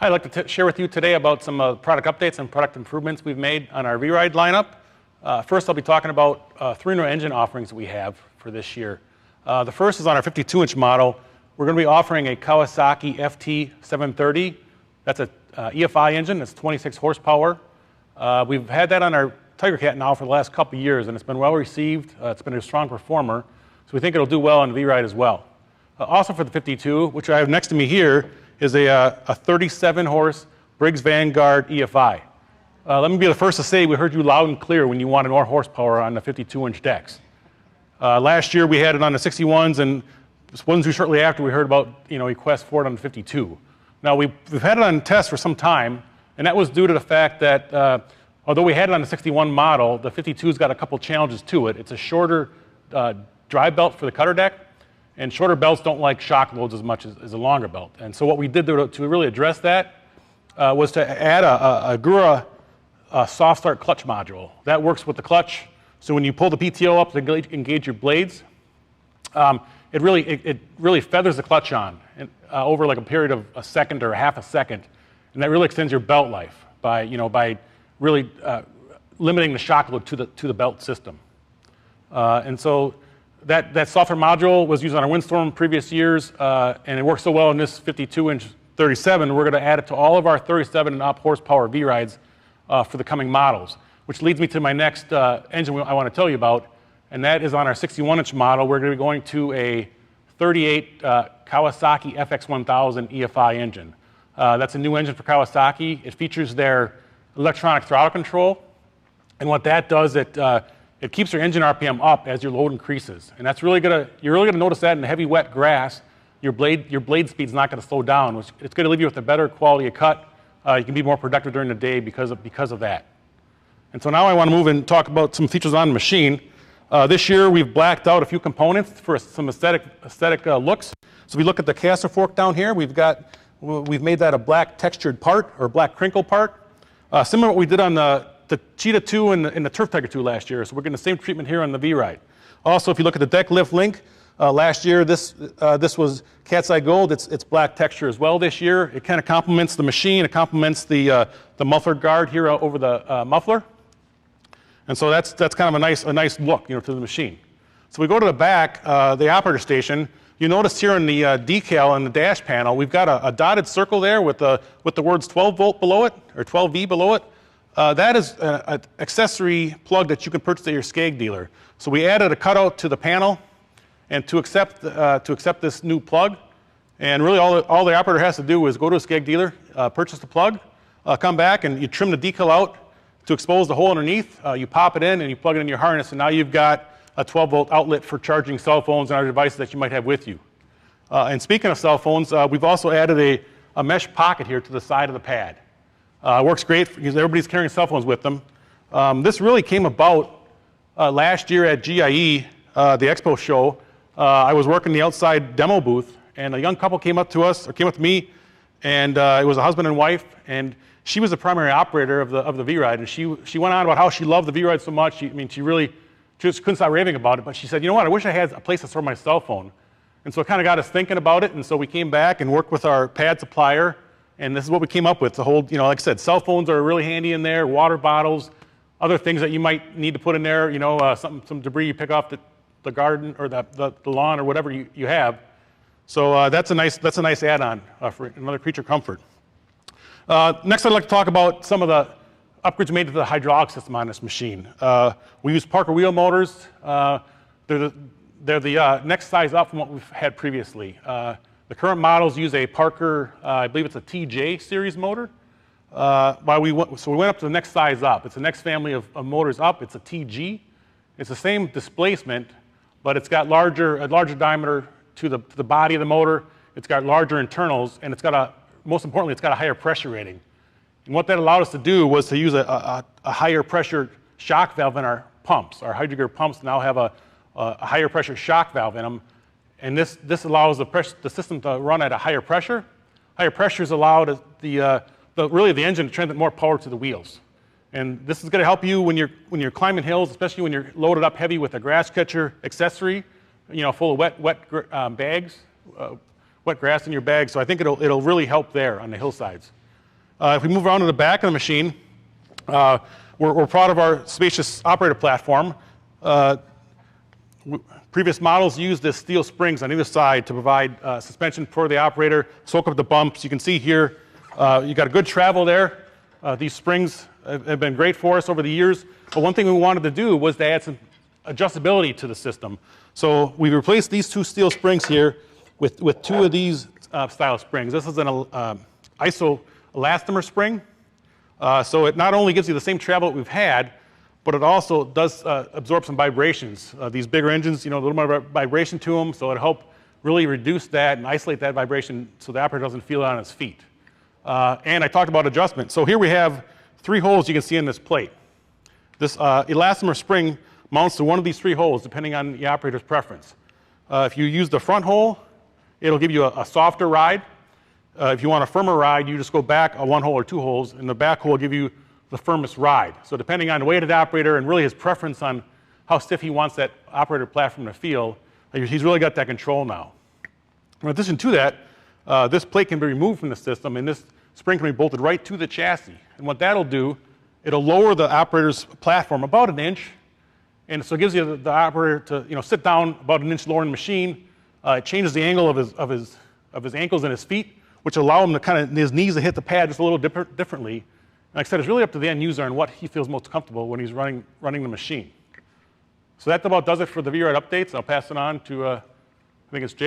I'd like to share with you today about some product updates and product improvements we've made on our V-Ride lineup. First, I'll be talking about 3 new engine offerings that we have for this year. The first is on our 52-inch model. We're going to be offering a Kawasaki FT730. That's a EFI engine. It's 26 horsepower. We've had that on our Tiger Cat now for the last couple of years, and it's been well received. It's been a strong performer, so we think it'll do well on the V-Ride as well. Also for the 52, which I have next to me here, is a 37-horse Briggs Vanguard Efi. Let me be the first to say we heard you loud and clear when you wanted more horsepower on the 52-inch decks. Last year we had it on the 61s, and it wasn't too shortly after we heard about requests for it on the 52. Now we've had it on test for some time, and that was due to the fact that although we had it on the 61 model, the 52's got a couple challenges to it. It's a shorter drive belt for the cutter deck, and shorter belts don't like shock loads as much as a longer belt. And so what we did to really address that was to add a Gura soft start clutch module. That works with the clutch, so when you pull the PTO up to engage your blades, it really feathers the clutch on over like a period of a second or half a second, and that really extends your belt life by really limiting the shock load to the belt system. And so that software module was used on our Windstorm previous years, and it works so well in this 52-inch 37. We're going to add it to all of our 37 and up horsepower V-Rides for the coming models, which leads me to my next engine I want to tell you about, and that is on our 61-inch model. We're going to be going to a 38 Kawasaki Fx 1000 EFI engine. That's a new engine for Kawasaki. It features their electronic throttle control, and what that does, it keeps your engine RPM up as your load increases, and you're really gonna notice that in the heavy wet grass. Your blade speed's not gonna slow down, which it's gonna leave you with a better quality of cut. You can be more productive during the day because of that. And so now I want to move and talk about some features on the machine. This year we've blacked out a few components for some aesthetic looks. So if we look at the caster fork down here, we've made that a black textured part, or black crinkle part, similar to what we did on the Cheetah 2 and the Turf Tiger 2 last year. So we're getting the same treatment here on the V-Ride. Also, if you look at the deck lift link, last year this was Cat's Eye Gold. It's black texture as well this year. It kind of complements the machine. It complements the muffler guard here over the muffler. And so that's kind of a nice look to the machine. So we go to the back, the operator station. You notice here in the decal on the dash panel, we've got a dotted circle there with the words 12 volt below it, or 12V below it. That is an accessory plug that you can purchase at your Scag dealer. So we added a cutout to the panel, and to accept this new plug, and really all the operator has to do is go to a Scag dealer, purchase the plug, come back, and you trim the decal out to expose the hole underneath. You pop it in and you plug it in your harness, and now you've got a 12 volt outlet for charging cell phones and other devices that you might have with you. And speaking of cell phones, we've also added a mesh pocket here to the side of the pad. It works great because everybody's carrying cell phones with them. This really came about last year at GIE, the expo show. I was working the outside demo booth, and a young couple came up to me, and it was a husband and wife, and she was the primary operator of the V-Ride, and she went on about how she loved the V-Ride so much. She just couldn't stop raving about it, but she said, you know what, I wish I had a place to store my cell phone. And so it kind of got us thinking about it, and so we came back and worked with our pad supplier, and this is what we came up with. The whole, like I said, cell phones are really handy in there, water bottles, other things that you might need to put in there, some debris you pick off the garden or the lawn or whatever you have. So that's a nice add-on for another creature comfort. Next, I'd like to talk about some of the upgrades made to the hydraulic system on this machine. We use Parker wheel motors. They're the next size up from what we've had previously. The current models use a Parker, I believe it's a TJ series motor. So we went up to the next size up. It's the next family of motors up. It's a TG. It's the same displacement, but it's got a larger diameter to the body of the motor. It's got larger internals, and most importantly, it's got a higher pressure rating. And what that allowed us to do was to use a higher pressure shock valve in our pumps. Our Hydrogear pumps now have a higher pressure shock valve in them, and this allows the system to run at a higher pressure. Higher pressures allow really the engine to transmit more power to the wheels. And this is going to help you when you're climbing hills, especially when you're loaded up heavy with a grass catcher accessory, full of wet bags, wet grass in your bag. So I think it'll really help there on the hillsides. If we move around to the back of the machine, we're proud of our Spacious operator platform. Previous models used this steel springs on either side to provide suspension for the operator, soak up the bumps. You can see here, you got a good travel there. These springs have been great for us over the years. But one thing we wanted to do was to add some adjustability to the system. So we replaced these two steel springs here with two of these style springs. This is an iso-elastomer spring. So it not only gives you the same travel that we've had, but it also does absorb some vibrations. These bigger engines, a little more vibration to them, so it'll help really reduce that and isolate that vibration so the operator doesn't feel it on his feet. And I talked about adjustment. So here we have 3 holes you can see in this plate. This elastomer spring mounts to one of these 3 holes depending on the operator's preference. If you use the front hole, it'll give you a softer ride. If you want a firmer ride, you just go back 1 hole or 2 holes, and the back hole will give you the firmest ride. So depending on the weight of the operator and really his preference on how stiff he wants that operator platform to feel, he's really got that control now. In addition to that, this plate can be removed from the system, and this spring can be bolted right to the chassis. And what that'll do, it'll lower the operator's platform about 1 inch, and so it gives you the operator to sit down about 1 inch lower in the machine. It changes the angle of his ankles and his feet, which allow him to kind of his knees to hit the pad just a little differently. Like I said, it's really up to the end user and what he feels most comfortable when he's running the machine. So that about does it for the VRide updates. I'll pass it on to, I think it's Jake.